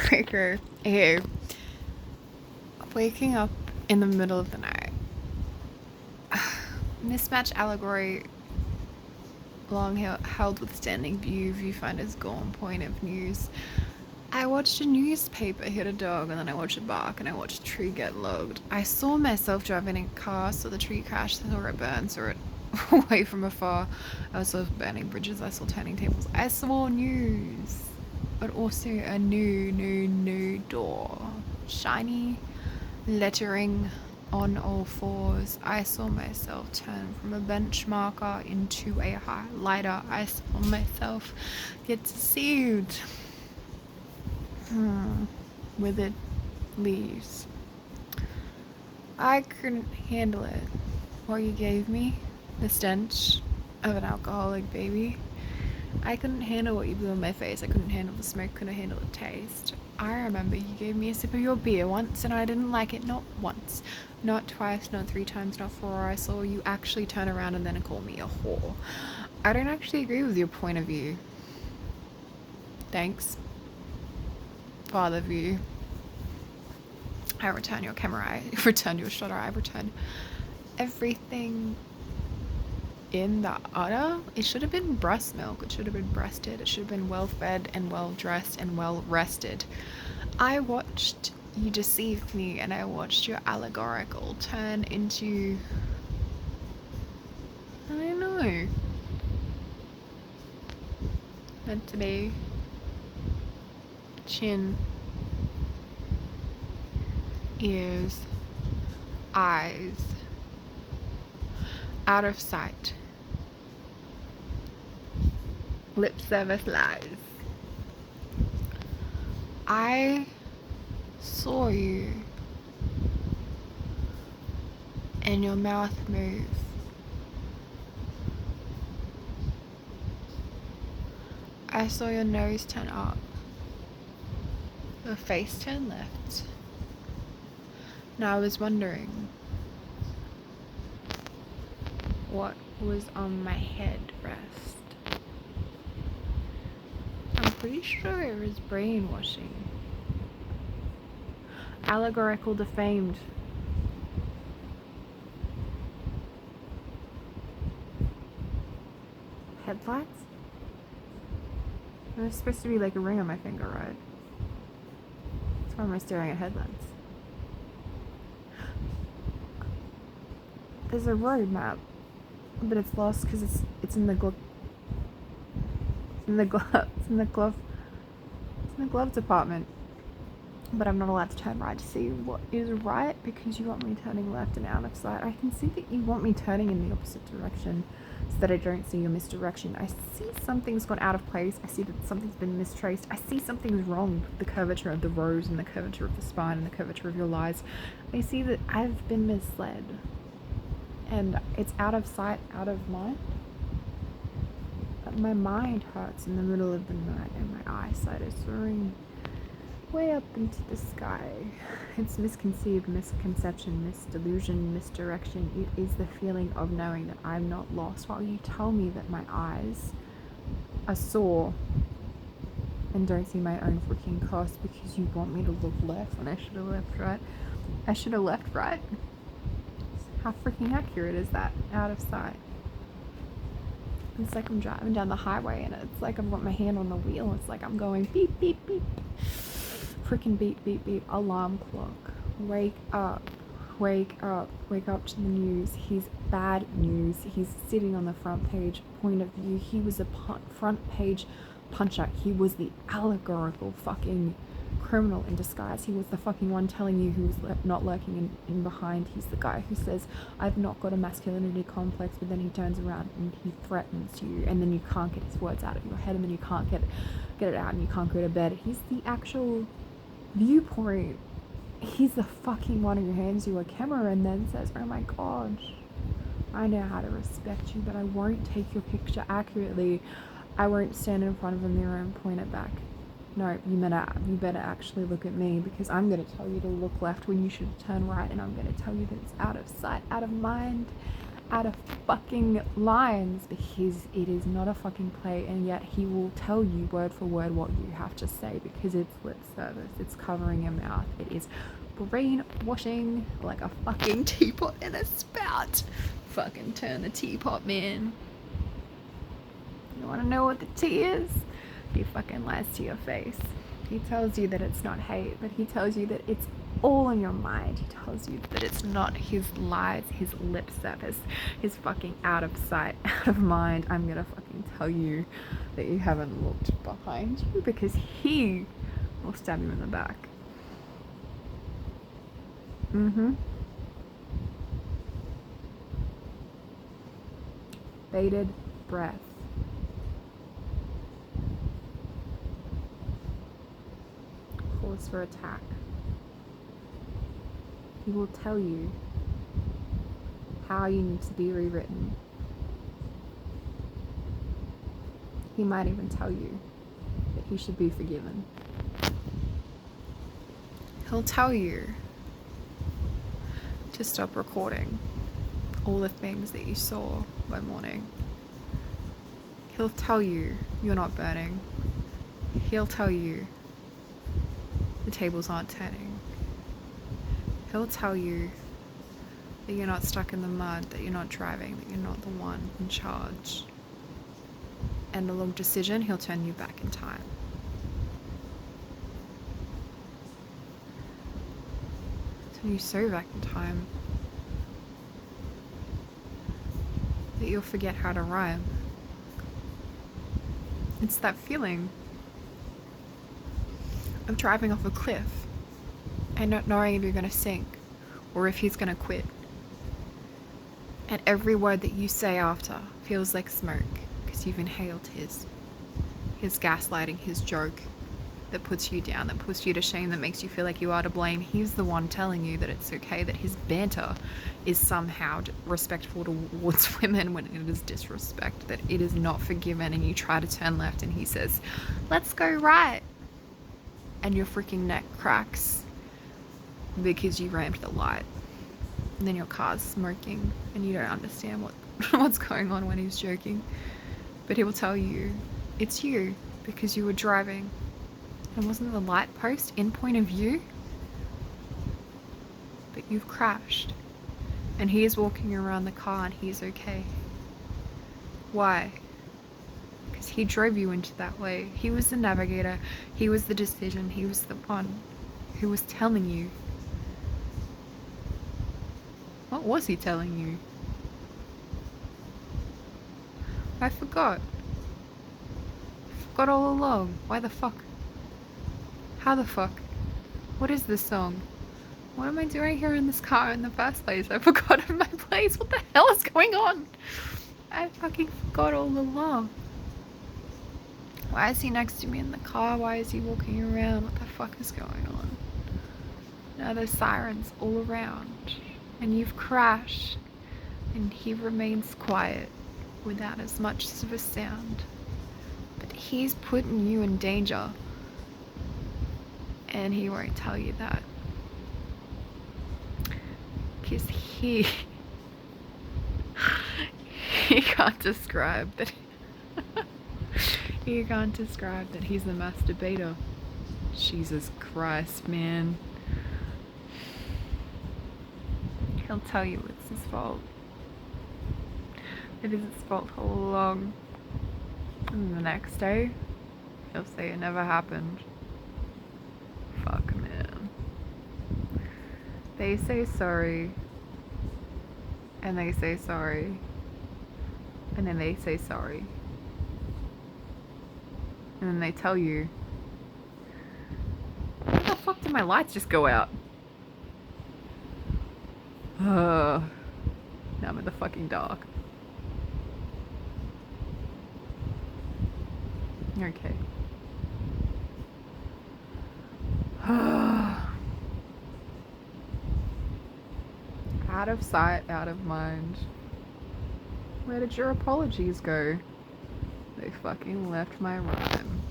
icebreaker here. Waking up in the middle of the night. Mismatch allegory. Long held with standing view. Viewfinders gone. Point of news. I watched a newspaper hit a dog, and then I watched it bark, and I watched a tree get logged. I saw myself driving a car, saw the tree crash, saw it burn, saw it away from afar. I saw burning bridges, I saw turning tables. I saw news, but also a new door. Shiny lettering on all fours. I saw myself turn from a benchmarker into a highlighter. I saw myself get deceived. Withered leaves. I couldn't handle it. What you gave me, the stench of an alcoholic baby. I couldn't handle what you blew in my face. I couldn't handle the smoke, couldn't handle the taste. I remember you gave me a sip of your beer once, and I didn't like it, not once, not twice, not 3 times, not 4. I saw you actually turn around and then call me a whore. I don't actually agree with your point of view. Thanks. Father view. I return your camera, I return your shutter, I return everything in the udder. It should have been breast milk, it should have been breasted, it should have been well fed and well dressed and well rested. I watched you deceive me, and I watched your allegorical turn into, I don't know, meant to be chin, ears, eyes, out of sight, lip service lies. I saw you and your mouth move. I saw your nose turn up, your face turn left. Now I was wondering what was on my head rest. I'm pretty sure it was brainwashing. Allegorical defamed. Headlights? There's supposed to be like a ring on my finger, right? That's why am I staring at headlights? There's a road map, but it's lost because it's in the glove department. But I'm not allowed to turn right to see what is right because you want me turning left and out of sight. I can see that you want me turning in the opposite direction so that I don't see your misdirection. I see something's gone out of place. I see that something's been mistraced. I see something's wrong with the curvature of the rose and the curvature of the spine and the curvature of your lies. I see that I've been misled. And it's out of sight, out of mind. But my mind hurts in the middle of the night and my eyesight is soaring way up into the sky. It's misconceived, misconception, misdelusion, misdirection. It is the feeling of knowing that I'm not lost while you tell me that my eyes are sore and don't see my own freaking cost because you want me to look left when I should have left right. I should have left right. How freaking accurate is that? Out of sight. It's like I'm driving down the highway and it's like I've got my hand on the wheel. It's like I'm going beep, beep, beep. Freaking beep, beep, beep. Alarm clock. Wake up. Wake up. Wake up to the news. He's bad news. He's sitting on the front page. Point of view. He was a front page puncher. He was the allegorical fucking criminal in disguise. He was the fucking one telling you who's not lurking in behind. He's the guy who says, I've not got a masculinity complex, but then he turns around and he threatens you, and then you can't get his words out of your head, and then you can't get it out, and you can't go to bed. He's the actual viewpoint. He's the fucking one who hands you a camera and then says, oh my god, I know how to respect you, but I won't take your picture accurately. I won't stand in front of a mirror and point it back. No, you better actually look at me, because I'm going to tell you to look left when you should turn right, and I'm going to tell you that it's out of sight, out of mind, out of fucking lines because it is not a fucking play, and yet he will tell you word for word what you have to say because it's lip service. It's covering your mouth. It is brainwashing like a fucking teapot in a spout. Fucking turn the teapot, man. You want to know what the tea is? He fucking lies to your face. He tells you that it's not hate, but he tells you that it's all in your mind. He tells you that it's not his lies, his lip service, his fucking out of sight, out of mind. I'm gonna fucking tell you that you haven't looked behind you because he will stab you in the back. Bated breath. Cause for attack. He will tell you how you need to be rewritten. He might even tell you that he should be forgiven. He'll tell you to stop recording all the things that you saw by morning. He'll tell you you're not burning. He'll tell you the tables aren't turning. He'll tell you that you're not stuck in the mud, that you're not driving, that you're not the one in charge. And a long decision, he'll turn you back in time. Turn you so back in time that you'll forget how to rhyme. It's that feeling of driving off a cliff and not knowing if you're going to sink or if he's going to quit. And every word that you say after feels like smoke because you've inhaled his gaslighting, his joke that puts you down, that puts you to shame, that makes you feel like you are to blame. He's the one telling you that it's okay, that his banter is somehow respectful towards women when it is disrespect, that it is not forgiven, and you try to turn left and he says, let's go right. And your freaking neck cracks because you rammed the light. And then your car's smoking and you don't understand what's going on when he's joking. But he will tell you it's you because you were driving. And wasn't the light post in point of view? But you've crashed. And he is walking around the car and he's okay. Why? Because he drove you into that way. He was the navigator. He was the decision. He was the one who was telling you. What was he telling you? I forgot. I forgot all along. Why the fuck? How the fuck? What is this song? What am I doing here in this car in the first place? I forgot my place. What the hell is going on? I fucking forgot all along. Why is he next to me in the car? Why is he walking around? What the fuck is going on? Now there's sirens all around. And you've crashed. And he remains quiet without as much of a sound. But he's putting you in danger. And he won't tell you that. Because he can't describe that. He can't describe that he's the masturbator. Jesus Christ, man. He'll tell you it's his fault. It is his fault all along. And the next day, he'll say it never happened. Fuck, man. They say sorry. And they say sorry. And then they say sorry. And then they tell you, what the fuck did my lights just go out? Now I'm in the fucking dark. Okay. Out of sight, out of mind. Where did your apologies go? They fucking left my rhyme.